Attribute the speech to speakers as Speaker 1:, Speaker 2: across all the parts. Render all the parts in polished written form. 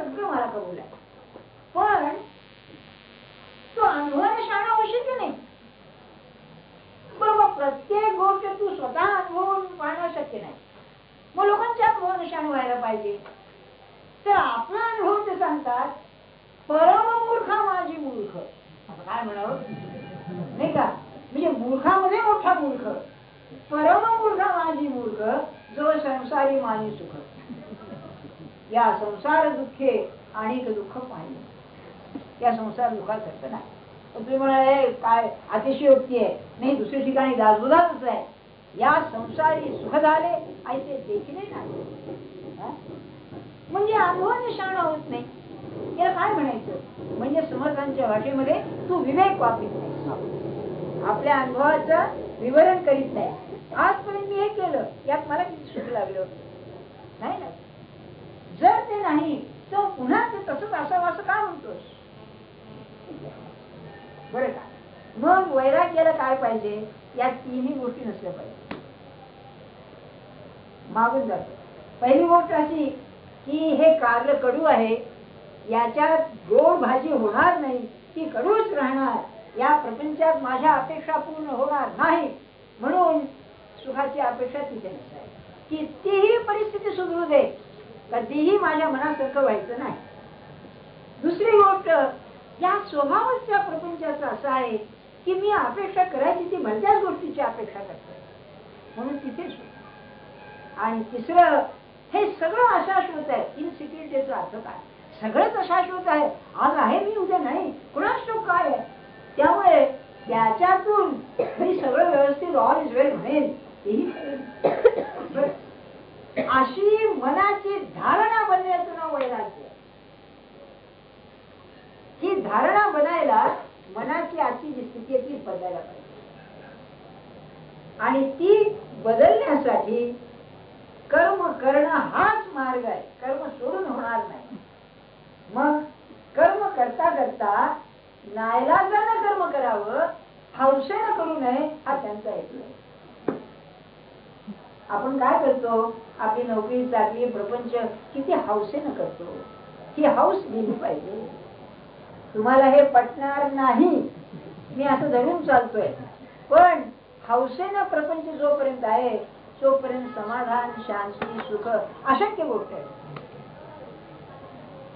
Speaker 1: सगळं मला कबूल आहे, पण तो अनुभवाने शहाणा होशील की नाही? बरोबर, प्रत्येक गोष्ट तू स्वतः अनुभवून पाहणं शक्य नाही, मग लोकांच्या अनुभवाने शहाणा व्हायला पाहिजे. तर आपला अनुभव ते सांगतात, परममूर्खा माझी मूर्ख. असं काय म्हणावं नाही का? म्हणजे मूर्खामध्ये मोठा मूर्ख, परममूर्खा माझी मूर्ख, जो संसारी मानी सुख. या संसार दुःखे अनेक दुःख पाहिजे, या संसार दुःखासारखं नाही. तुम्ही म्हणाले काय अतिशयोक्ती आहे, नाही दुसऱ्या ठिकाणी दासबोधाच आहे. या संसारी सुख झाले ऐसे देखील नाही. म्हणजे अनुभवाने शहाणा होत नाही, याला काय म्हणायचं? म्हणजे समर्थांच्या भाषेमध्ये तू विवेक वापरत नाही, आपल्या अनुभवाचं विवरण करीत नाही. आजपर्यंत मी हे केलं, यात मला किती सुख लागलं नाही ना. जर ते नाही तर पुन्हा ते तसंच असावं असं का म्हणतोस? बरं का? मग वैराग्याला काय पाहिजे? या तिन्ही गोष्टी नसल्या पाहिजे. मागून जातो. पहिली गोष्ट अशी की हे कार्य कडू आहे, याच्यात गोड भाजी होणार नाही, ती कडूच राहणार. या प्रपंचात माझ्या अपेक्षा पूर्ण होणार नाही, म्हणून सुखाची अपेक्षा तिथे नसावी. कितीही परिस्थिती सुधरू दे, कधीही माझ्या मनासारखं व्हायचं नाही. दुसरी गोष्ट, या स्वभावाच्या प्रपंचाचा असा आहे की मी अपेक्षा करायची ती भलत्याच गोष्टीची अपेक्षा करतोय, म्हणून तिथे सुख. आणि तिसरं, हे सगळं अशाश्वत आहे. इनसिक्युरिटीचा अर्थ काय? सगळंच अशाश्वत आहे. आज आहे मी, उद्या नाही, कुणास ठाऊक काय आहे. त्यामुळे त्याच्यातून मी सगळं व्यवस्थित ऑल इज वेल म्हणेन, अशी मनाची धारणा बनण्याचं नाव वैराग्य. ही धारणा बनायला मनाची आजची जी स्थिती आहे ती बदलायला पाहिजे, आणि ती बदलण्यासाठी कर्म करणं हाच मार्ग आहे. कर्म सोडून होणार नाही. मग कर्म करता करता नाईलाजानं कर्म करावं, हौसेनं करू नये, हा त्यांचा हेतू आहे. आपण काय करतो? आपली नोकरी चाकरी प्रपंच किती हौसेनं करतो. ही हौस गेली पाहिजे. तुम्हाला हे पटणार नाही, मी असं धरून चालतोय, पण हौसेनं प्रपंच जोपर्यंत आहे तोपर्यंत समाधान, शांती, सुख अशक्य गोष्ट आहे.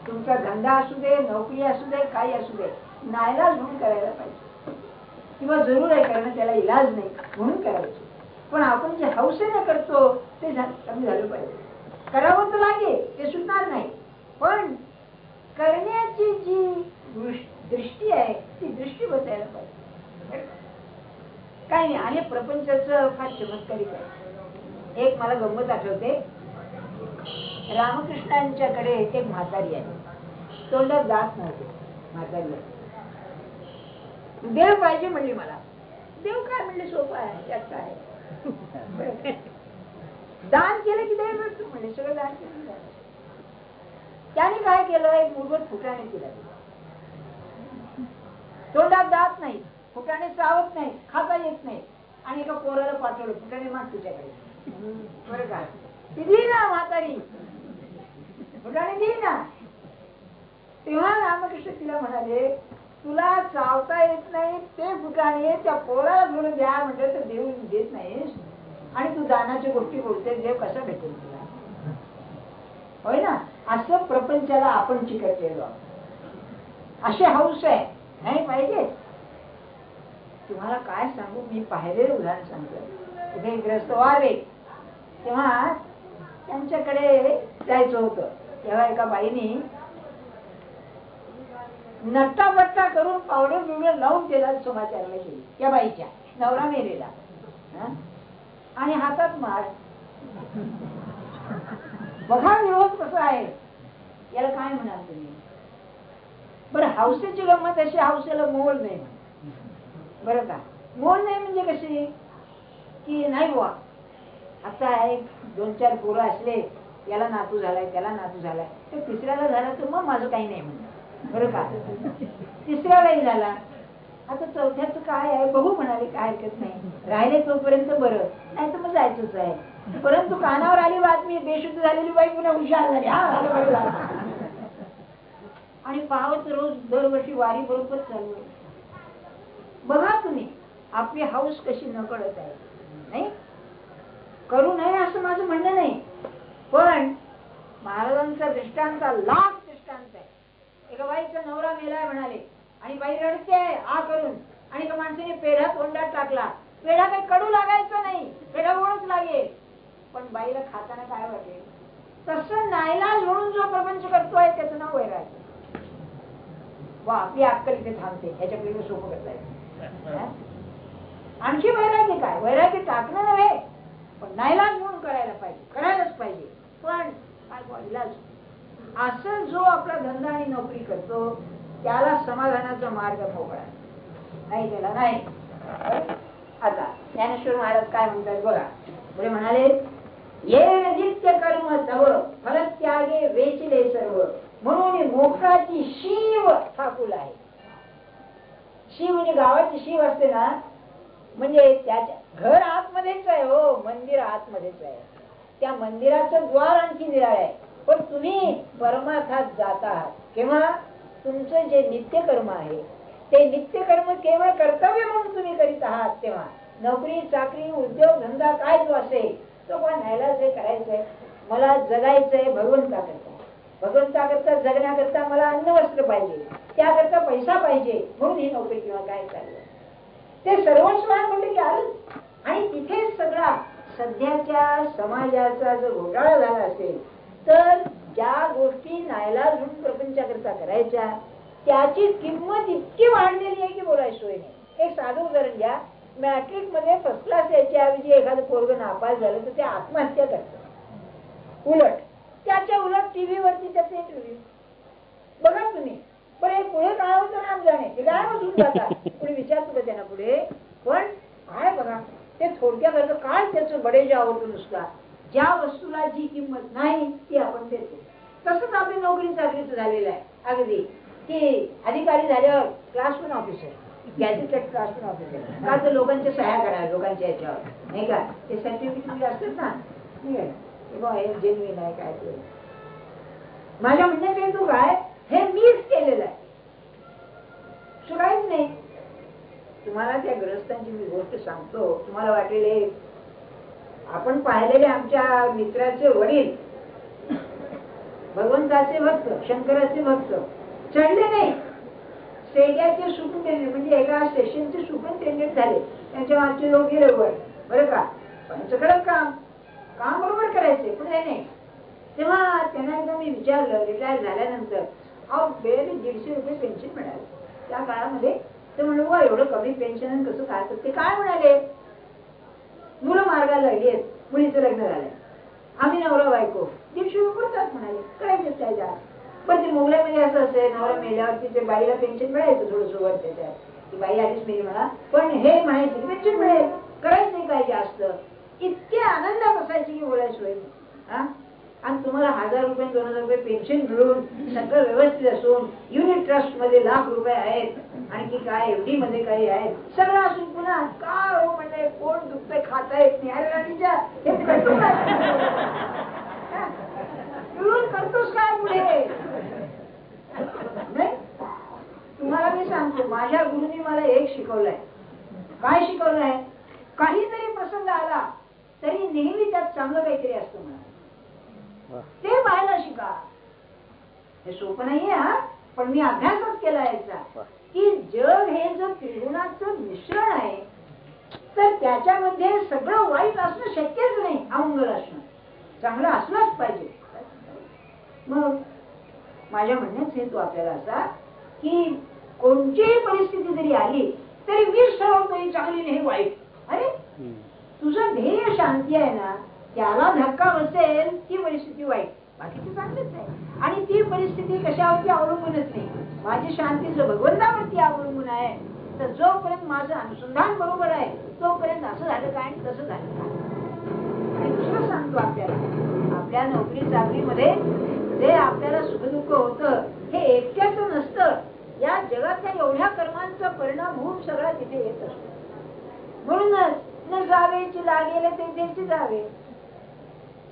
Speaker 1: तुमचा धंदा असू दे, नोकरी असू दे, काही असू दे, नाईलाज म्हणून करायला पाहिजे, किंवा जरूर आहे करणं, त्याला इलाज नाही म्हणून करायचं. पण आपण जे हौसेनं करतो ते कमी झालं पाहिजे. करावं तर लागेल, ते सुटणार नाही, पण करण्याची जी दृष्टी आहे ती दृष्टी बदलायला पाहिजे. काही नाही. आणि प्रपंचाचं फार चमत्कारिक आहे. एक मला गंमत आठवते. रामकृष्णांच्याकडे एक म्हातारी आहे, तोंडात दात नव्हते. म्हातारी आहे. देव पाहिजे म्हणली मला. देव काय म्हणले? सोपं आहे, त्यात काय दान केलं की देव मिळतो म्हणले. सगळं दान केलं. त्याने काय केलं? एक मूलभूत फुटाणे केलं. तोंडात दात नाही, फुटाणे चावत नाही, खाता येत नाही, आणि एका पोराला पाठवलं, फुटाणे माग तुझ्याकडे. बरं का? ती दिली ना म्हातारी, फुटाणे दिली ना. तेव्हा रामकृष्ण तिला म्हणाले, तुला चावता येत नाही ते फुटाणे त्या पोराला घेऊन द्या म्हटलं तर देव देत नाहीस, आणि तू दानाच्या गोष्टी बोलते, देव कसा भेटेल तुला? होय ना? असं प्रपंचाला आपण चिकटलेलो, असे हौस आहे. नाही पाहिजे. तुम्हाला काय सांगू, मी पाहिलेलं उदाहरण सांगतो. इथे ग्रस्त वारले, तेव्हा त्यांच्याकडे जायचं होतं. तेव्हा एका बाईनी नट्टाबट्टा करून पावडर बिवडर लावून त्याला समाचारला गेली. त्या बाईच्या नवरा मेलेला, आणि हातात माळ. बघा विरोध कसा आहे. याला काय म्हणाल तुम्ही? बरं, हौसेची गंमत अशी, हौसेला मोल नाही. बरं का? मोल नाही म्हणजे कशी की नाही बुवा, आता एक 2-4 पोरं असले, याला नातू झालाय, त्याला नातू झालाय, तर तिसऱ्याला झाला तर मग माझं काही नाही म्हणणं. बरं का? तिसऱ्यालाही झाला, आता चौथ्याचं काय आहे बघू म्हणाले, काय हरकत नाही, राहिले तोपर्यंत बरं, नाही तर मग जायचंच आहे. परंतु कानावर आली बातमी, बेशुद्ध झालेली बाई पुन्हा हुशार झाली. हा, आणि पावत रोज दरवर्षी वारी बरोबर चालू आहे. बघा तुम्ही आपली हौस कशी न कळत आहे. नाही करू नये असं माझं म्हणणं नाही, पण महाराजांचा दृष्टांत लाख दृष्टांत आहे. एका बाईचा नवरा मेलाय म्हणाले आणि बाई रडते आ करून, आणि एका माणसाने पेढा तोंडात टाकला. पेढा काही कडू लागायचा नाही, पेढा गोडच लागेल, पण बाईला खाताना काय वाटेल. तसं नाईलाज म्हणून जो प्रपंच करतोय त्याचं नाव वैराग्य. वा आपली अक्कल इथे थांबते, ह्याच्याकडे सोपं करता येईल. आणखी वैराग्य काय, वैराग्य टाकणं नव्हे, पण नाईलाज म्हणून करायला पाहिजे, करायलाच पाहिजे. पण काय इलाज असं जो आपला धंदा आणि नोकरी करतो त्याला समाधानाचा मार्ग मोकळा नाही, त्याला नाही. आता ज्ञानेश्वर महाराज काय म्हणतात बघा. पुढे म्हणाले, ये नित्य कर्म तव फलत्यागे वेचिले सर्व, म्हणून मोक्षाची शीव ठाकूल आहे. शीव म्हणजे गावाची शीव असते ना, म्हणजे त्याच्या घर आतमध्येच आहे. हो मंदिर आतमध्येच आहे, त्या मंदिराचं द्वार आणखी निराळ आहे. पण तुम्ही परमार्थात जात आहात केव्हा, तुमचं जे नित्यकर्म आहे ते नित्यकर्म केवळ कर्तव्य म्हणून तुम्ही करीत आहात तेव्हा. नोकरी चाकरी उद्योग धंदा काय जो असेल तो पण न्यायलाच हे करायचंय, मला जगायचंय भगवंताकरता. भगवंताकरता जगण्याकरता मला अन्न वस्त्र पाहिजे, त्याकरता पैसा पाहिजे, म्हणून ही नोकरी किंवा काय चाललं ते सर्वस्व म्हणलं की आलंच. आणि तिथेच सगळा सध्याच्या समाजाचा जो घोटाळा झाला असेल तर ज्या गोष्टी नाईलाज म्हणून प्रपंचाकरता करायच्या त्याची किंमत इतकी वाढलेली आहे की बोलायची सोय नाही. एक साधं उदाहरण घ्या. मॅट्रिक मध्ये फर्स्ट क्लास यायच्या ऐवजी एखादं पोरगं नापास झालं तर ते आत्महत्या करतं. उलट त्याच्या उलट टीव्ही वरती त्याचे इंटरव्ह्यू बघा तुम्ही. पण पुढे काय होतं नाम जाणे, ते काय बसून जातात, पुढे विचारतो का त्यांना पुढे. पण काय बघा ते थोडक्या करतं काय त्याचं बडेजा आवडतो नुसता. ज्या वस्तूला जी किंमत नाही ती आपण देतो. तसंच आपली नोकरी चाकरीचं झालेलं आहे अगदी, की अधिकारी झाल्यावर class one officer, gazetted class one officer, का तर लोकांच्या सह्या करा लोकांच्या याच्यावर नाही का, ते सर्टिफिकेट असतात ना, नाही जेन्युइन आहे काय ते. माझ्या म्हणण्याचा हेतू काय, हे मीच केलेलं आहे, काहीच नाही. तुम्हाला त्या ग्रस्तांची मी गोष्ट सांगतो, तुम्हाला वाटेल आपण पाहिलेले आमच्या मित्राचे वडील भगवंताचे भक्त, शंकराचे भक्त, चढले नाही स्टेडियाचे सुपरिटेंडेंट, म्हणजे एका स्टेशनचे सुपरिटेंडेंट झाले. त्यांच्या मागचे लोक गेले वर, बरं का, पण सगळं काम बरोबर करायचे पुढे नाही. तेव्हा त्यांना एकदा मी विचारलं रिटायर झाल्यानंतर, अहो बेअरी 150 रुपये पेन्शन मिळाले त्या काळामध्ये. ते म्हणलं वा एवढं कमी पेन्शन कसं काय. ते काय म्हणाले, मुलं मार्गाला लागली आहेत, मुलीचं लग्न झालंय, आम्ही नवरा बायको 150 रुपये पुरतात म्हणाले, करायचे त्याच्या. पण ते मोगल्यामध्ये असं असेल, नवरा मेल्यावरती ते बाईला पेन्शन मिळायचं थोडं सुरुवात त्याच्यात, ती बाई आलीच मेली मला, पण हे म्हणायचे पेन्शन मिळेल, करायचं नाही काय जास्त. इतके आनंदात असायचे की बोलायचं सोय. आणि तुम्हाला 1000 रुपये 2000 रुपये पेन्शन मिळून सगळं व्यवस्थित असून युनिट ट्रस्ट मध्ये लाख रुपये आहेत, आणखी काय एवढी मध्ये काही आहेत, सगळं असून पुन्हा काय हो म्हणजे कोण दुखतंय खाता येत नाही. अरे राणीच्या हे करतो मिळून करतोस काय पुढे नाही. तुम्हाला मी सांगतो, माझ्या गुरुनी मला एक शिकवलंय. काय शिकवलंय, काही जरी प्रसंग आला तरी नेहमी त्यात चांगलं काहीतरी असतं म्हणा, ते पाहायला शिका. हे सोपं नाहीये हा, पण मी अभ्यासच केला याचा की जग हे जर त्रिगुणाचं मिश्रण आहे तर त्याच्यामध्ये सगळं वाईट असणं शक्यच नाही. अमंगल असणं चांगलं असलंच पाहिजे. मग माझ्या म्हणण्याचा हेतू आपल्याला असा की कोणतीही परिस्थिती जरी आली तरी मीच ठरवतो ही चांगली नाही वाईट. अरे तुझं ध्येय शांती आहे ना, त्याला धक्का बसेल ती परिस्थिती वाईट, बाकीची चांगलीच आहे. आणि ती परिस्थिती कशावरती अवलंबूनच नाही, माझी शांती जर भगवंतावरती अवलंबून आहे तर जोपर्यंत माझं अनुसंधान बरोबर आहे तोपर्यंत असं झालं काय आणि तसं झालं काय. आणि दुसरं सांगतो आपल्याला, आपल्या नोकरी चाकरीमध्ये जे आपल्याला सुखदुःख होतं हे एकट्याचं नसतं, या जगातल्या एवढ्या कर्मांचा परिणाम होऊन सगळा तिथे येत असतो. म्हणूनच न जावेची लागेल तेथेच जावे.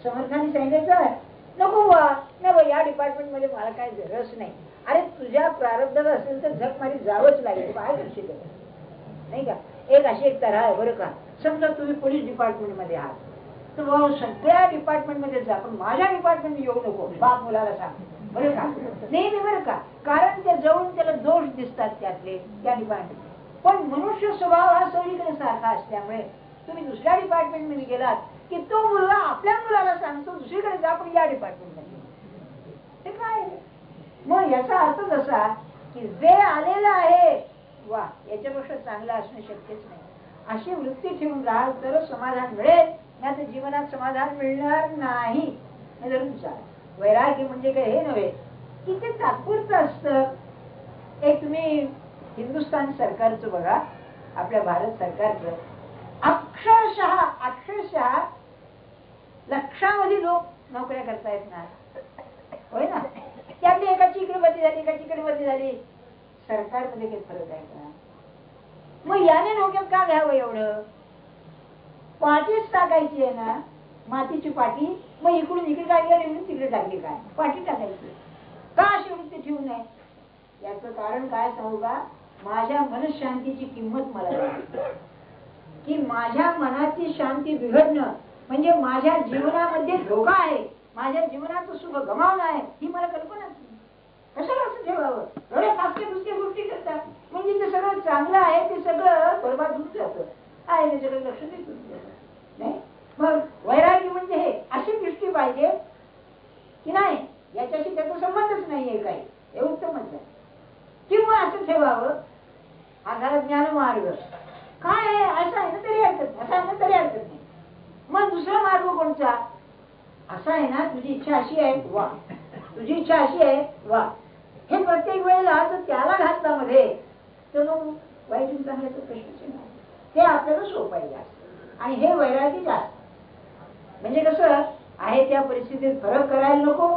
Speaker 1: समर्थाने सांगितलं नको बा नाही बा, या डिपार्टमेंट मध्ये मला काय रस नाही. अरे तुझ्या प्रारब्धात असेल तर झक मारी जावंच लागेल, काय करू शकत नाही का. एक अशी एक तरह आहे बरं का. समजा तुम्ही पोलीस डिपार्टमेंट मध्ये आहात तर बाबा सगळ्या डिपार्टमेंट मध्ये जा, पण माझ्या डिपार्टमेंट येऊ नको, बाप मुलाला सांग बरं का. नेहमी बरं का, कारण त्या जवळून त्याला दोष दिसतात त्यातले त्या डिपार्टमेंट. पण मनुष्य स्वभाव हा सगळीकडे सारखा असल्यामुळे तुम्ही दुसऱ्या डिपार्टमेंट मध्ये गेलात की तो मुलगा आपल्या मुलाला सांगतो दुसरीकडे जा, पण या डिपार्टमेंट मध्ये. ते काय मग याचा अर्थ असा की जे आलेलं आहे वा याच्यापेक्षा चांगलं असणं शक्यच नाही. अशी वृत्ती ठेवून राहाल तर समाधान मिळेल, नाही तर जीवनात समाधान मिळणार नाही. वैराग्य म्हणजे काय हे नव्हे की ते तात्पुरतं असतं. एक तुम्ही हिंदुस्थान सरकारचं बघा, आपल्या भारत सरकारचं अक्षरशः लक्षामध्ये लोक नोकऱ्या करता येत ना, होय ना. त्यातली एकाची इकडे बदली झाली, एकाची इकडे बदली झाली. सरकारमध्ये काही फरक आहे का. मग याने डोक्यात का घ्यावं एवढं. पाठीच टाकायची आहे ना, मातीची पाठी. मग इकडून इकडे टाकली आणि इकडून तिकडे टाकली काय, पाठी टाकायची का. अशी वृत्ती ठेवू नये. याचं कारण काय सांगू का, माझ्या मनशांतीची किंमत मला की माझ्या मनाची शांती बिघडणं म्हणजे माझ्या जीवनामध्ये धोका आहे, माझ्या जीवनाचं सुख गमावणं आहे, ही मला कल्पनाच नाही. कशाला असं ठेवावं. एवढ्या फास्टे दुसऱ्या गोष्टी करतात म्हणजे ते सगळं चांगलं आहे ते सगळं बरबाद होऊन जातं. आहे त्याच्याकडे लक्ष देत नाही. मग वैराग्य म्हणजे हे अशी दृष्टी पाहिजे की नाही याच्याशी त्याचा संबंधच नाहीये काही, हे उत्तमच आहे. किंवा असं ठेवावं हा झाला ज्ञानमार्ग. काय आहे असं आहे ना तरी हरकत नाही, असं आहे ना तरी हरकत नाही. मग दुसरा मार्ग कोणता. असा आहे ना तुझी इच्छा अशी आहे वा, तुझी इच्छा अशी आहे वा, हे प्रत्येक वेळेला जर त्याला घातला मध्ये तर मग वाईट चांगल्याचा प्रश्नच नाही. ते आपल्याला सोपायला जास्त आणि हे वैराग्य जास्त. म्हणजे कसं आहे त्या परिस्थितीत फरक करायला नको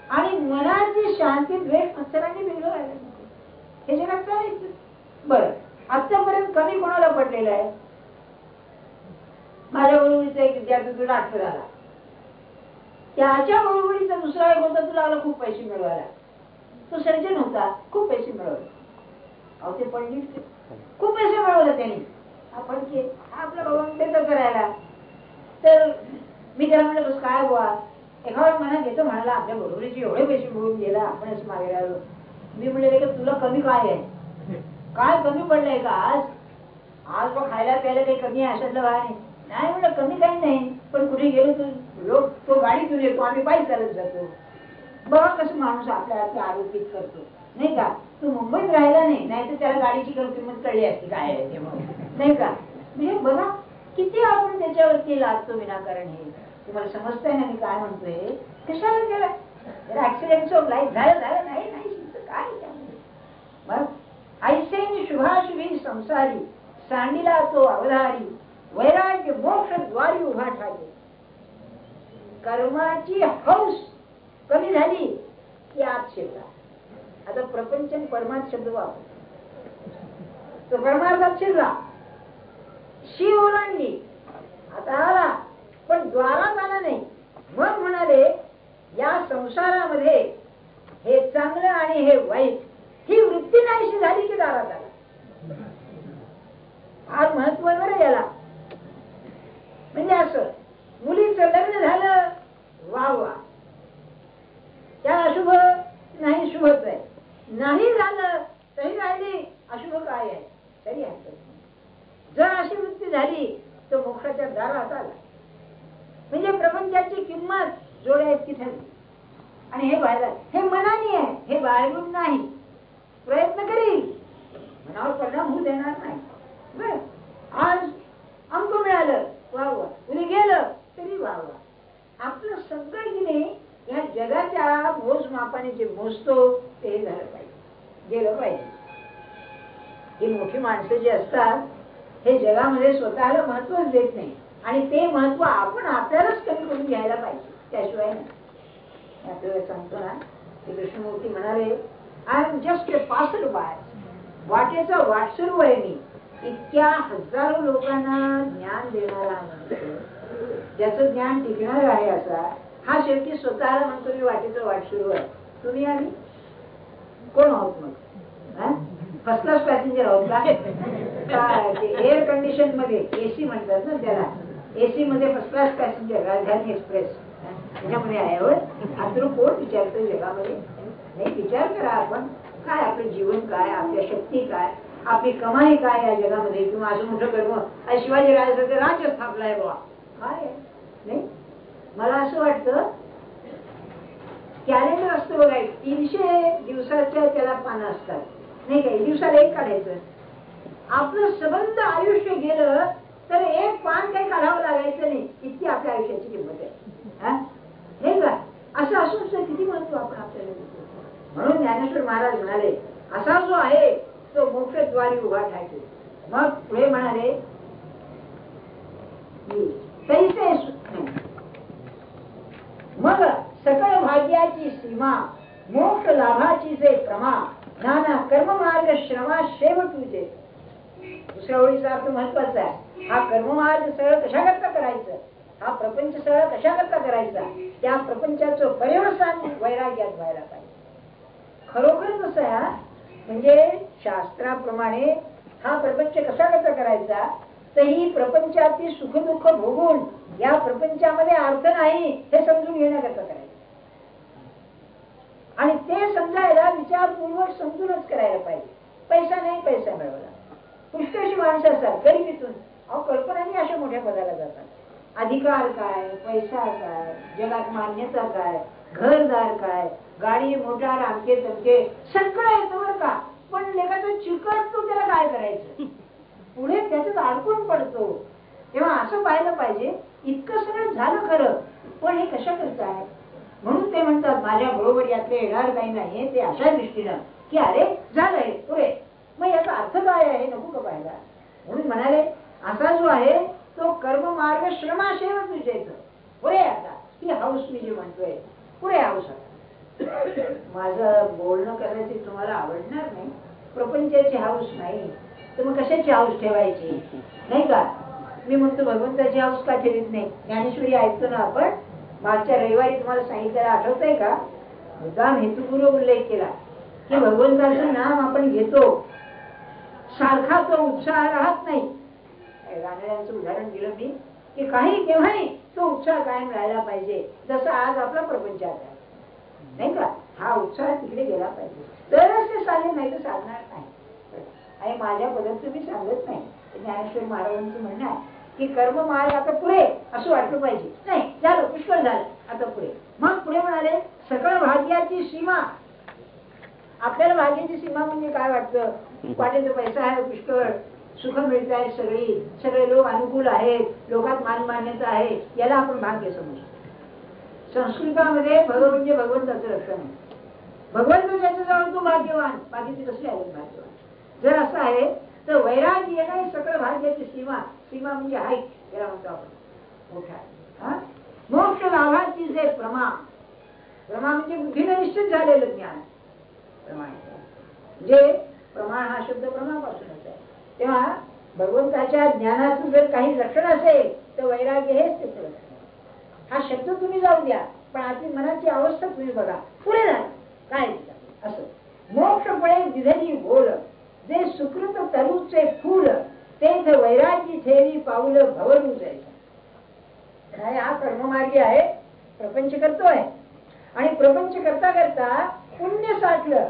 Speaker 1: आणि मनाची शांती द्वेष मत्सरांनी बिघडवायला नको. हे जगात चालायचं. बरं आतापर्यंत कमी कोणाला पडलेलं आहे. माझ्या बरोबरीचा एक विद्यार्थी तुला डॉक्टर झाला, त्याच्या बरोबरीचा दुसरा एक होता तुला खूप पैसे मिळवायला. तो सर्जन होता, खूप पैसे मिळवले. अहो ते पंडित खूप पैसे मिळवले त्यांनी. आपण आपला बाबा त्याचं करायला. तर मी त्याला म्हणलं बस काय बुवा, एखादा मनात घेतो म्हणाला आपल्या बरोबरीचे एवढे पैसे मिळवून गेला आपणच मागे राहिलो. मी म्हणले का तुला कमी काय आहे, काय कमी पडलंय का आज. आज मग खायला प्यायला काही कमी आहे अशातलं काय नाही. म्हणलं कमी काही नाही, पण कुठे गेलो तर लोक तो गाडीतून येतो, आम्ही पायी चालत जातो. बघा कसं माणूस आपल्या आरोपित करतो नाही का. तू मुंबईत राहिला नाही तर त्याला गाडीची किंमत कळली असती काय आहे ते नाही का. म्हणजे बघा किती आपण त्याच्यावरती लागतो विनाकारण. हे तुम्हाला समजतंय ना मी काय म्हणतोय. कशाला केलं ऍक्सिडेंट ऑफ लाईफ झालं नाही काय त्यामध्ये. मग ऐसे शुभाशुभी संसारी सांडिला तो अवधारी वैराग्य मोक्ष द्वारी उभा ठाके. कर्माची हौस कमी झाली की आत शिरला. आता प्रपंच परमार्थ शब्द वापर तो परमार्थात शिरला. शी ओलांडली आता आला पण द्वारात आला नाही. मग म्हणाले या संसारामध्ये हे चांगलं आणि हे वाईट ही वृत्ती नाहीशी झाली की दारात आला. फार महत्व आहे बरं याला. म्हणजे असं मुलीचं लग्न झालं वा वा, त्या अशुभ नाही शुभच आहे. नाही झालं तरी राहिली अशुभ काय आहे तरी हरकत नाही. जर अशी वृत्ती झाली तर मोक्षाच्या दारात आला. म्हणजे प्रपंचाची किंमत जोड्या इतकी ठरली. आणि हे बाहेर हे मनाने आहे, हे बाहेरून नाही. प्रयत्न करील मनावर परिणाम होऊ देणार नाही. बर आज अंक मिळालं वा वा, उद्या गेलं तरी वा वा. आपलं सगळं की या जगाच्या मोजमापाने जे मोजतो ते झालं पाहिजे, गेलं पाहिजे. ही मोठी माणसं जी असतात हे जगामध्ये स्वतःला महत्वच देत नाही आणि ते महत्व आपण आपल्यालाच कमी करून घ्यायला पाहिजे. त्याशिवाय नाही. आपल्याला सांगतो ना की कृष्णमूर्ती म्हणाले I am just a passer by. वाटेचा वाटसरू आहे मी. इतक्या हजारो लोकांना ज्ञान देणारा ज्याचं ज्ञान टिकणार आहे असा हा शेवटी स्वतःला म्हणतो मी वाटेचं वाट सुरू आहे. तुम्ही आम्ही कोण आहोत मग? फर्स्ट क्लास पॅसेंजर आहोत का? एअर कंडिशन मध्ये एसी म्हणतात ना त्याला, एसी मध्ये फर्स्ट क्लास पॅसेंजर राजधानी एक्सप्रेस त्याच्यामध्ये आहे. होय, आतून कोण विचारतो जगामध्ये? नाही, विचार करा आपण, काय आपलं जीवन काय, आपल्या शक्ती काय, आपली कमाई काय या जगामध्ये, किंवा असं मोठं कर्म शिवाजी राजाचं राज्य स्थापलाय बाबा काय नाही. मला असं वाटतं कॅलेंडर असतं बघा, 300 दिवसाच्या त्याला पानं असतात नाही काही, दिवसाला एक काढायचं. आपलं सबंध आयुष्य गेलं तर एक पान काही काढावं लागायचं नाही, इतकी आपल्या आयुष्याची किंमत आहे. हे का असं असून किती म्हणतो आपण आपल्याला. म्हणून ज्ञानेश्वर महाराज म्हणाले असा जो आहे तो मोक्षद्वारी उभा ठायतो. मग पुढे म्हणाले तैसे मग सकळ भाग्याची सीमा मोक्ष लाभाची जे प्रमा नाना कर्म मार्ग श्रमा शेव तुझे. दुसऱ्या ओळीचा अर्थ महत्वाचा आहे. हा कर्ममार्ग सरळ कशाकरता करायचं, हा प्रपंच सरळ कशाकरता करायचा, त्या प्रपंचाचं पर्यवसान वैराग्यात व्हायला पाहिजे. खरोखर कसं आहे म्हणजे शास्त्राप्रमाणे हा प्रपंच कशाकरता करायचा, तर ही प्रपंचातील सुखदुःख भोगून या प्रपंचामध्ये अर्थ नाही हे समजून घेण्याकरता करायचं. आणि ते समजायला विचारपूर्वक समजूनच करायला पाहिजे. पैसा नाही, पैसा मिळवला, पुष्कळशी माणसं असतात गरिबीतून, अहो कल्पनाने अशा मोठ्या पदाला जातात. अधिकार काय, पैसा काय, जगात मान्यता काय, घरदार काय, गाडी मोटार आमचे तमके सगळं येतं बरं का, पण लेखाचं चिकटतो त्याला काय करायचं, पुढे त्याच्यात अडकून पडतो. तेव्हा असं पाहिलं पाहिजे इतकं सगळं झालं खरं, पण हे कशा करताय. म्हणून ते म्हणतात माझ्या बरोबर यातले येणार काही नाही, ते अशा दृष्टीनं की अरे झालंय पुढे, मग याचा अर्थ काय आहे नको का पाहायला. म्हणून म्हणाले असा जो आहे तो कर्म मार्ग श्रमाशेव तुझे पुढे. आता ही हाऊस मी जे म्हणतोय पुढे हाऊस. माझं बोलणं कदाचित तुम्हाला आवडणार नाही, प्रपंचाची हाऊस नाही तर मग कशाची हाऊस ठेवायची नाही का. मी म्हणतो भगवंताची हाऊस का ठेवीत नाही. ज्ञानेश्वरी ऐकतो ना आपण, मागच्या रविवारी तुम्हाला सांगितलेलं आठवतंय का, मुद्दाम हेतुपूर्वक उल्लेख केला की भगवंताचं नाम आपण घेतो सारखा तो उत्साह राहत नाही. गाण्याचं उदाहरण दिलं मी की काही केव्हाही तो उत्साह कायम राहायला पाहिजे, जसा आज आपला प्रपंचात आहे नाही का. हा उत्साह तिकडे गेला पाहिजे तरच ते चालेल, नाही तर चालणार नाही. आणि माझ्या पद्धत मी सांगत नाही, ज्ञानेश्वर महाराजांचं म्हणणं आहे की कर्म मार्ग आता पुढे असं वाटलं पाहिजे. नाही झालं, पुष्कळ झालं, आता पुढे. मग पुढे म्हणाले सकळ भाग्याची सीमा. आपल्याला भाग्याची सीमा म्हणजे काय वाटतं, वाटेचा पैसा आहे, पुष्कळ सुख मिळत आहे, सगळे लोक अनुकूल आहेत, लोकात मान मान्यता आहे, याला आपण भाग्य समजतो. संस्कृतामध्ये भगव म्हणजे भगवंताचं रक्षण आहे. भगवंत ज्याच्याजवळ तो भाग्यवान, बाकीचे कसले आहेत भाग्यवान. जर असं आहे तर वैराग्य येणे सकळ भाग्याची सीमा. सीमा म्हणजे हाईट, याला म्हणतो आपण मोठा. मोक्ष लाभाची जे प्रमा, प्रमा म्हणजे बुद्धीने निश्चित झालेलं ज्ञान. प्रमाण म्हणजे प्रमाण हा शब्द प्रमाणापासूनच आहे. तेव्हा भगवंताच्या ज्ञानाचं जर काही लक्षण असेल तर वैराग्य हेच त्याचं लक्षण. हा शब्द तुम्ही जाऊ द्या, पण आपली मनाची अवस्था तुम्ही बघा, पुढे जा काय असं. मोक्ष पळे विधनी बोल जे सुकृत तरुचे फूल तेथ वैराग्य ठेवी पाऊल भवरू जायचं. हा कर्ममार्गी आहे, प्रपंच करतोय आणि प्रपंच करता करता पुण्य साठलं,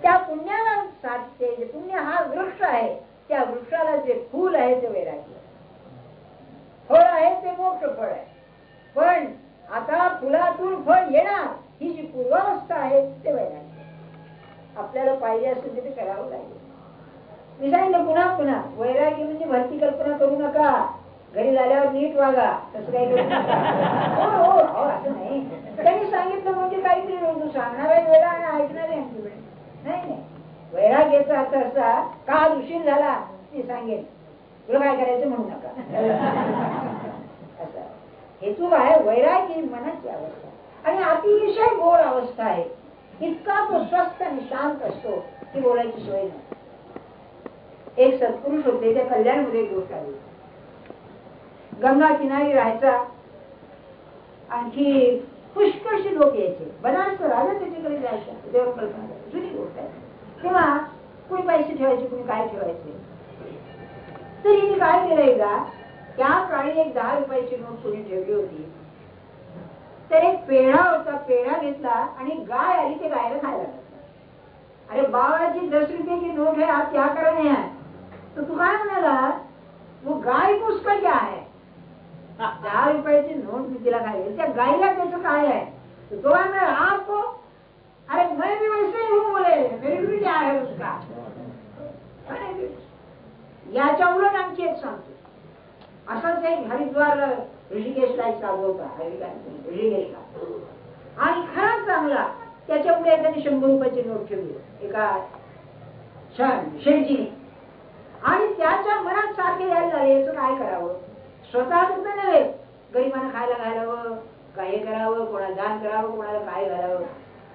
Speaker 1: त्या पुण्याला साठते. पुण्य हा वृक्ष आहे, त्या वृक्षाला जे फूल आहे ते वैराग्य, फळ आहे ते मोक्ष फळ आहे. पण आता फुलातून फळ येणार ही जी पूर्वावस्था आहे ते वैराग्य. आपल्याला पाहिजे असेल ते करावं लागेल. मी सांगितलं पुन्हा पुन्हा, वैराग्य म्हणजे भरती कल्पना करू नका, घरी झाल्यावर नीट वागा, तसं काही करू नका. हो हो असं नाही. त्यांनी सांगितलं म्हणजे काहीतरी सांगणारा वेळा आणि ऐकणारे नाही. वैराग्याचा अर्थ असा का आज उशीर झाला ते सांगेल, तुला काय करायचं म्हणू नका. असं हेतू आहे. वैराग्य मनाची अवस्था आणि अतिशय गोड अवस्था आहे. इतका तो स्वस्थ आणि शांत असतो की बोलायची सोय नाही. एक सत्पुरुष होते, त्या कल्याणमध्ये गोष्ट आली. गंगा किनारी राहायचा, आणखी पुष्कळशी लोक यायचे. बनारस राजा त्याच्याकडे जायचा, देव कल्पना जुनी गोष्ट आहे. तेव्हा कोणी पैसे ठेवायचे, कोणी काय ठेवायचे. तर हिने काय केलं, एकदा त्या काळी एक 10 रुपयाची नोट कोणी ठेवली होती. तर एक पेढा होता, पेढा घेतला आणि गाय आली, ते गायला खायला लागला. अरे बाबाजी 10 रुपये नोट है, आप क्या कर रहे हैं? तो तू काय म्हणाला, वो गाय को उसका क्या है, 10 रुपयाची नोट मी तिला खायला, त्या गायला त्याचं काय आहे. तो काय म्हणाला, आपको, अरे मैं भी वैसे ही हूँ बोले, मेरी भी क्या है उसका. याच्या उलट आणखी एक सांगतो. असाच एक हरिद्वार ऋषिकेशला एक साधू होता, ऋषिकेशला, आणि खराच चांगला. त्याच्यामुळे त्यांनी 100 रुपयाची नोट ठेवली एका शेठजीने. आणि त्याच्या मनात सारखे यायला लागले, याचं काय करावं. स्वतः कुठं नव्हे, गरिबांना खायला घालावं, काय करावं, कोणाला दान करावं, कोणाला काय घालावं.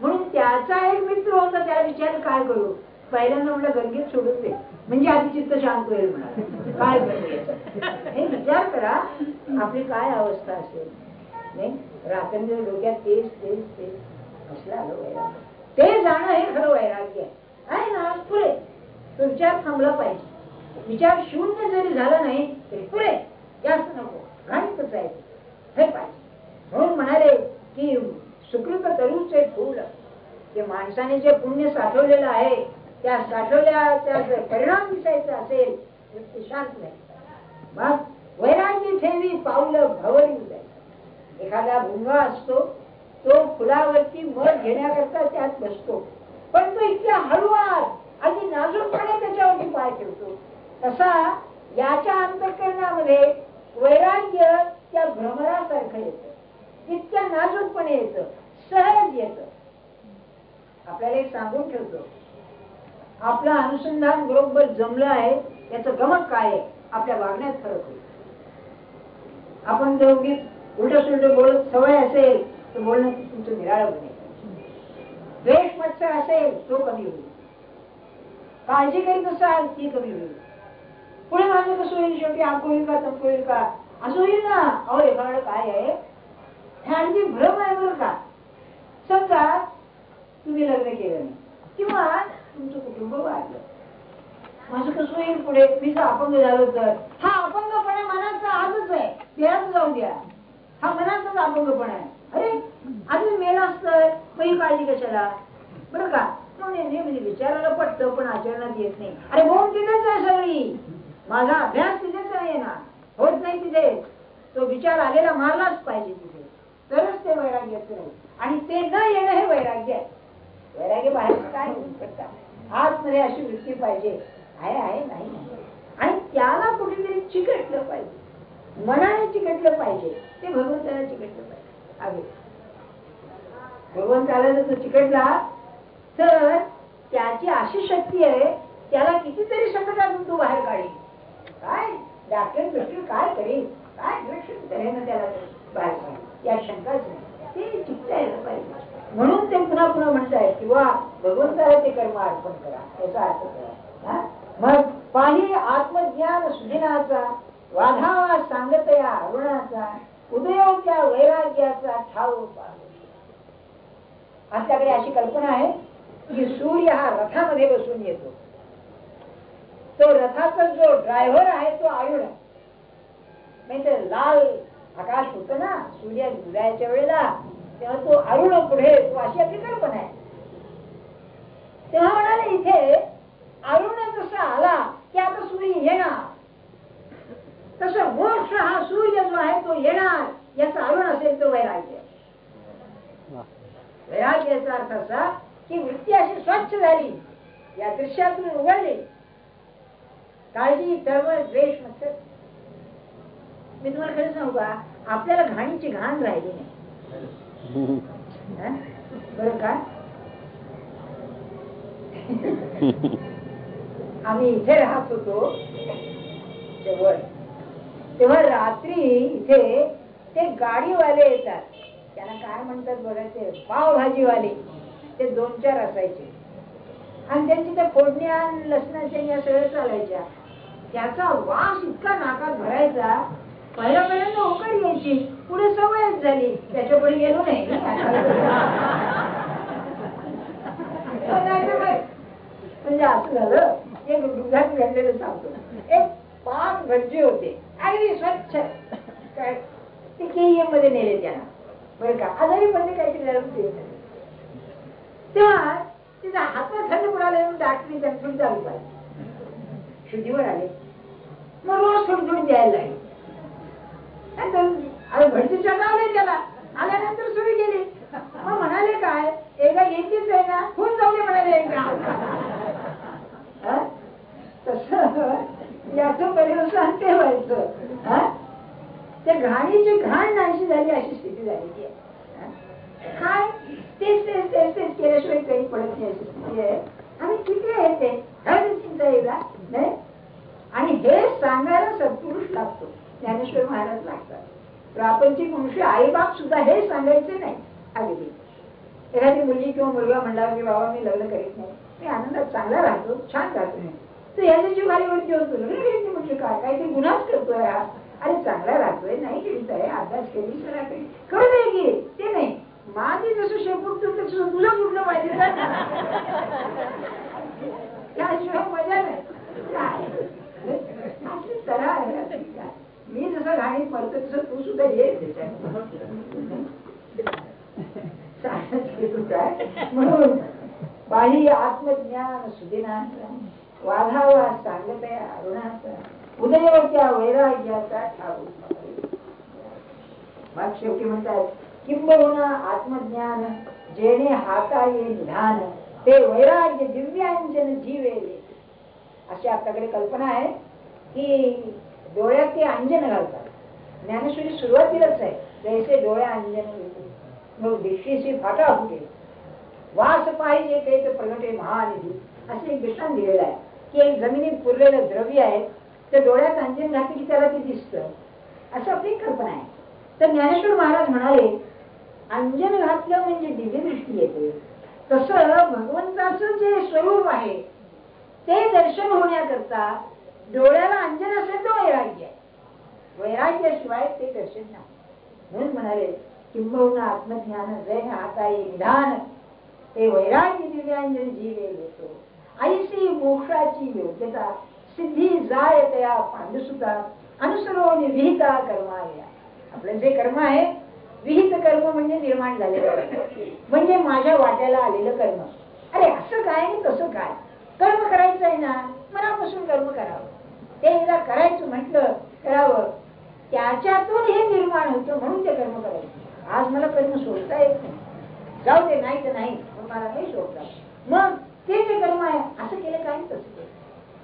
Speaker 1: म्हणून त्याचा एक मित्र होता, त्याला विचारलं काय करू. पहिल्यांदा म्हटलं गंगेत सोडून दे, म्हणजे आधी चित्त शांत होईल म्हणाला. काय करू हे विचार करा, आपली काय अवस्था असेल. नाही रात्री डोक्यात तेच तेच तेच कसला आलो वैराग्य. ते जाणं हे खरं वैराग्य आहे ना. पुरे तो विचार थांबला पाहिजे. विचार शून्य जरी झाला नाही तरी पुरे, जास्त नको, घाणीतच आहे हे पाहिजे. म्हणून म्हणाले की सुकृत तरुचे फूल, ते माणसाने जे पुण्य साठवलेलं आहे त्या साठवल्याचा परिणाम दिसायचा असेल तर ते शांत नाही. मग वैराग्य ठेवी पाऊल भवरी जायचं. एखादा भुंगा असतो, तो फुलावरती मध घेण्याकरता त्यात बसतो, पण तो इतक्या हळूवार अगदी नाजूकपणे त्याच्यावरती पाय ठेवतो. तसा याच्या अंतःकरणामध्ये वैराग्य त्या भ्रमरासारखं येतं, इतक्या नाजूकपणे येतं, सहज येतं. आपल्याला एक सांगून ठेवतो, आपलं अनुसंधान बरोबर जमलं आहे, याचं गमक काय आहे, आपल्या वागण्यात फरक होईल. आपण जर उगीच उलट सुलट बोलत सवय असेल तर बोलणं तुमचं निराळं बनेल. द्वेष मत्सर असेल तो कमी होईल, काळजी करीत असाल ती कमी होईल. पुढे माझं कसं होईल, शेवटी आंको होईल का तंको होईल का असं होईल ना. अहो एखादं काय आहे, हे अगदी भ्रम आहे बरं का. समजा तुम्ही लग्न केलं नाही किंवा तुमचं कुटुंब वाढलं, माझं कसं होईल पुढे, मी जर अपंग झालो तर. हा अपंगपणा मनाचा आजच आहे, देहात जाऊ द्या, हा मनाचाच अपंगपणा आहे. अरे अजून मेला असतं मग ही काळजी कशाला, बरं का. म्हणजे विचारायला पटतं पण आचरणात येत नाही. अरे बोल तिथेच आहे सगळी, माझा अभ्यास तिथेच आहे ना, होत नाही तिथे. तो विचार आलेला मारलाच पाहिजे तिथे, तरच ते वैराग्याचं नाही. आणि ते न येणं हे वैराग्य आहे. वैराग्य बाहेरचं काय होऊ शकतात, आतमध्ये अशी वृत्ती पाहिजे, आहे आहे नाही. आणि त्याला कुठेतरी चिकटलं पाहिजे, मनाने चिकटलं पाहिजे, ते भगवंताला चिकटलं पाहिजे. भगवंताला जर तो चिकटला तर त्याची अशी शक्ती आहे, त्याला कितीतरी संकटातून तू बाहेर काढेल. काय डॉक्टर दृष्टी काय करेल, काय लक्षण करेल त्याला बाहेर काढेल, या शंकाच नाही. ते चिकटायला पाहिजे. म्हणून ते पुन्हा पुन्हा म्हणतायत किंवा भगवंताला ते कर्म अर्पण करा, याचा अर्थ करा. मग पाही आत्मज्ञान सुदिनाचा, वाधावा सांगतया अरुणाचा, उदयोग्या वैराग्याचा ठाव. आपल्याकडे अशी कल्पना आहे की सूर्य हा रथामध्ये बसून येतो. तो रथाचा जो ड्रायव्हर आहे तो आयुध आहे. म्हणजे लाल आकाश होत ना सूर्य उदयाच्या वेळेला, तेव्हा तो अरुण पुढे तो, अशी आपली कल्पना आहे. तेव्हा म्हणाले इथे अरुण जसा आला की आता सूर्य येणार, तसं मोक्ष हा सूर्य जो आहे तो येणार, याचा अरुण असेल तो वैराग्य. वैराग्याचा अर्थ असा की वृत्ती अशी स्वच्छ झाली, या दृश्यातून उघडली, काळजी चळवळ द्वेष मत्सर. मी तुम्हाला खरं सांगू का, आपल्याला घाणीची घाण राहिली नाही बरं का. आम्ही इथे राहत होतो जवळ, तेव्हा रात्री इथे ते गाडीवाले येतात, त्यांना काय म्हणतात बघा, ते पावभाजीवाले, ते 2-4 असायचे आणि त्यांची त्या फोडण्या लसणाच्या या सगळं चालायच्या. त्याचा वास इतका नाकात भरायचा पहिल्यापर्यंत होकार यायची, पुढे सवयच झाली, त्याच्या पुढे गेलो नाही. म्हणजे असं झालं, एक दुधात घडलेलं सांगतो. एक 5 भटजी होते, अगदी स्वच्छ, काय ते KEM मध्ये नेले त्यांना, बरं का, आजारी पडले काहीतरी. तेव्हा तिचा हातात थंड पडाले म्हणून डॉक्टरने त्यांनी चालू पाहिजे, शुद्धीवर आले. मग रोज थोडी थोडी द्यायला लागली. भटजीच्या नावले त्याला आल्यानंतर सुरू केली. मग म्हणाले काय, एकदा घ्यायचीच आहे ना, खूप जाऊ दे म्हणाले एकदा. तसं याचं परिवर्तन ते व्हायचं. त्या घाणीची घाण नाहीशी झाली अशी स्थिती झालेली आहे. काय तेच तेच तेच तेच केल्याशिवाय काही पडत नाही अशी स्थिती आहे. आणि किती आहे ते चिंता एकदा नाही. आणि हे सांगायला सत्पुरुष लागतो, ज्ञानेश्वर महाराज लागतात. प्रापंचिक मनुष्य आई बाप सुद्धा हे सांगायचे नाही. अगदी एखादी मुलगी किंवा मुलगा म्हणला की बाबा मी लग्न करीत नाही, मी आनंदात चांगला राहतो, छान राहतो नाही, तर याच्या जीव खालीवरती होतो. लग्न म्हणजे काय, काहीतरी गुन्हाच करतोय हा. अरे चांगला राहतोय, नाही केलीच आहे, अभ्यास केली सरा केली, कळू दे की ते नाही. माझी जसं शेपूट तसं तुला कुठलं पाहिजे त्याशिवाय मजा नाही. मी जसं घाणीत मरतो तसं तू सुद्धा ये म्हणून बाह्य आत्मज्ञान सुदिनाचा वाधावा सांगते अरुणाचा उदयवत्या वैराग्याचा ठाऊ. मग शेवटी म्हणतात किंबहुना आत्मज्ञान जेणे हाता ये निधान ते वैराग्य दिव्यांजन जीवेले. अशी आपल्याकडे कल्पना आहे की डोळ्यात ते अंजन घालतात. ज्ञानेश्वरी सुरुवातीलाच आहे, जैसे डोळ्या अंजन मग दिक्षेशी फाटा फुटे वास पाहिजे ते तर प्रगटे महानिधी. असे एक दृष्टांत दिलेलं आहे की एक जमिनीत पुरलेलं द्रव्य आहे, ते डोळ्यात अंजन घातलं की त्याला ते दिसतं, असं आपली कल्पना आहे. तर ज्ञानेश्वर महाराज म्हणाले अंजन घातलं म्हणजे दिव्य दृष्टी येते. तसं भगवंताचं जे स्वरूप आहे ते दर्शन होण्याकरता डोळ्याला अंजन असेल तर वैराग्य आहे, वैराग्याशिवाय ते दर्शन नाही. म्हणून म्हणाले किंबहुना आत्मज्ञान जैन आता ये निधान ते वैराग्य दिव्यांजन जीवे येतो. ऐसी मोक्षाची योग्यता सिद्धी जाय तया पांडुसुता अनुसरून विहिता कर्माया. आपलं जे कर्म आहे विहित कर्म म्हणजे निर्माण झालेलं कर्म, म्हणजे माझ्या वाट्याला आलेलं कर्म. अरे असं काय आणि तसं काय, कर्म करायचं आहे ना, मनापासून कर्म करावं. ते एकदा करायचं म्हटलं करावं, त्याच्यातून हे निर्माण होतं म्हणून ते कर्म करायचं. आज मला कर्म सोडता येत नाही, जाऊ दे, नाही तर नाही, मला नाही सोडता. मग ते जे कर्म आहे असं केलं काय तसं केलं,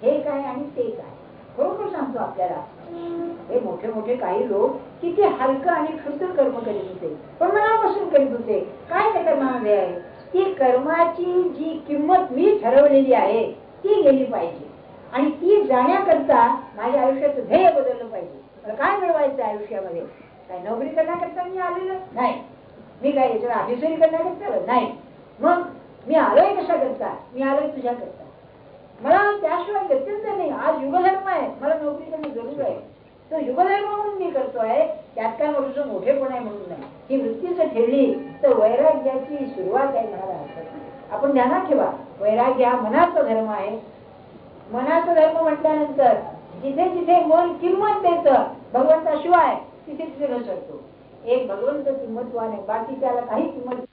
Speaker 1: हे काय आणि ते काय. बरोबर सांगतो आपल्याला, हे मोठे मोठे काही लोक किती हलकं आणि क्षुद्र कर्म करीत होते, पण मनापासून करीत होते. काय त्या कर्मामध्ये आहे, ती कर्माची जी किंमत मी ठरवलेली आहे ती गेली पाहिजे. आणि ती जाण्याकरता माझ्या आयुष्याचं ध्येय बदललं पाहिजे. मला काय मिळवायचं आयुष्यामध्ये, काय नोकरी करण्याकरता मी आलेलं नाही, मी काय याच्यावर ऑफिसरी करण्याकरता नाही. मग मी आलोय कशा करता, मी आलोय तुझ्या करता. मला त्याशिवाय गत्यंतर नाही. आज युगधर्म आहे, मला नोकरी करणं जरूर आहे, तो युगधर्म म्हणून मी करतोय, त्यात काय माझं मोठेपण आहे म्हणून नाही. ही वृत्ती जर ठेवली तर वैराग्याची सुरुवात आहे म्हणायला हरकत नाही. आपण ध्यानात ठेवा, वैराग्य हा मनाचा धर्म आहे. मनाचा धर्म म्हटल्यानंतर जिथे जिथे मन किंमत देतं भगवंताशिवाय तिथे तिथे घसरतो. एक भगवंत किंमतवान आहे, बाकी त्याला काही किंमत